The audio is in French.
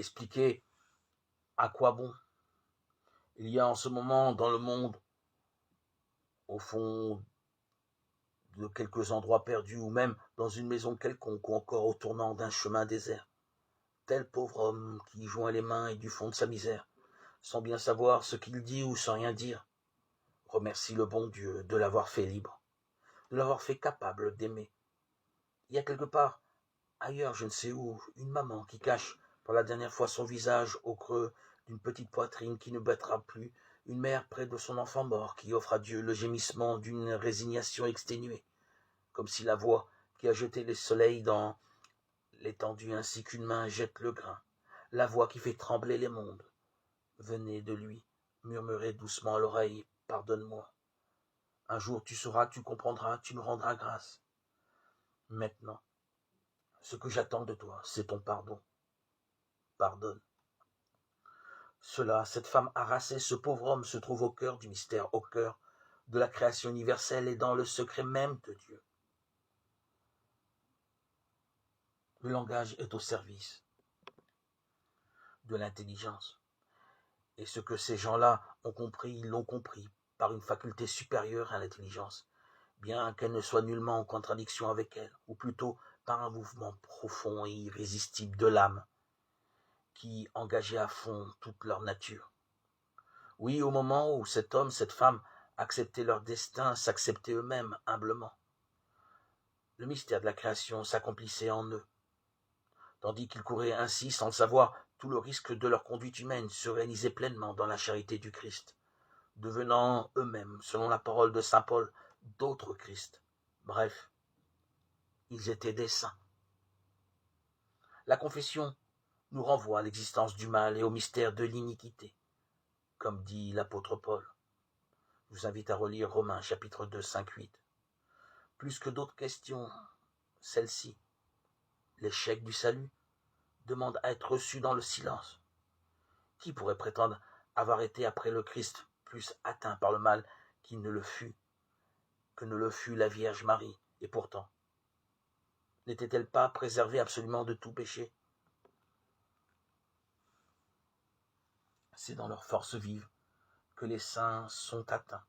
expliquer à quoi bon. Il y a en ce moment dans le monde, au fond de quelques endroits perdus, ou même dans une maison quelconque, ou encore au tournant d'un chemin désert, tel pauvre homme qui joint les mains et du fond de sa misère, sans bien savoir ce qu'il dit ou sans rien dire, remercie le bon Dieu de l'avoir fait libre, de l'avoir fait capable d'aimer. Il y a quelque part, ailleurs je ne sais où, une maman qui cache pour la dernière fois son visage au creux d'une petite poitrine qui ne battra plus, une mère près de son enfant mort qui offre à Dieu le gémissement d'une résignation exténuée, comme si la voix qui a jeté le soleil dans l'étendue ainsi qu'une main jette le grain, la voix qui fait trembler les mondes, venait de lui murmurer doucement à l'oreille, pardonne-moi. Un jour tu sauras, tu comprendras, tu me rendras grâce. Maintenant, ce que j'attends de toi, c'est ton pardon. Pardonne. Cela, cette femme harassée, ce pauvre homme se trouve au cœur du mystère, au cœur de la création universelle et dans le secret même de Dieu. Le langage est au service de l'intelligence. Et ce que ces gens-là ont compris, ils l'ont compris par une faculté supérieure à l'intelligence, bien qu'elle ne soit nullement en contradiction avec elle, ou plutôt par un mouvement profond et irrésistible de l'âme, qui engageait à fond toute leur nature. Oui, au moment où cet homme, cette femme acceptaient leur destin, s'acceptaient eux-mêmes humblement, le mystère de la création s'accomplissait en eux, tandis qu'ils couraient ainsi, sans le savoir, tout le risque de leur conduite humaine se réalisait pleinement dans la charité du Christ, devenant eux-mêmes, selon la parole de saint Paul, d'autres Christ. Bref, ils étaient des saints. La confession nous renvoie à l'existence du mal et au mystère de l'iniquité, comme dit l'apôtre Paul. Je vous invite à relire Romains chapitre 2, 5, 8. Plus que d'autres questions, celle-ci, l'échec du salut, demande à être reçu dans le silence. Qui pourrait prétendre avoir été après le Christ plus atteint par le mal que ne le fut la Vierge Marie, et pourtant, n'était-elle pas préservée absolument de tout péché? C'est dans leur force vive que les saints sont atteints.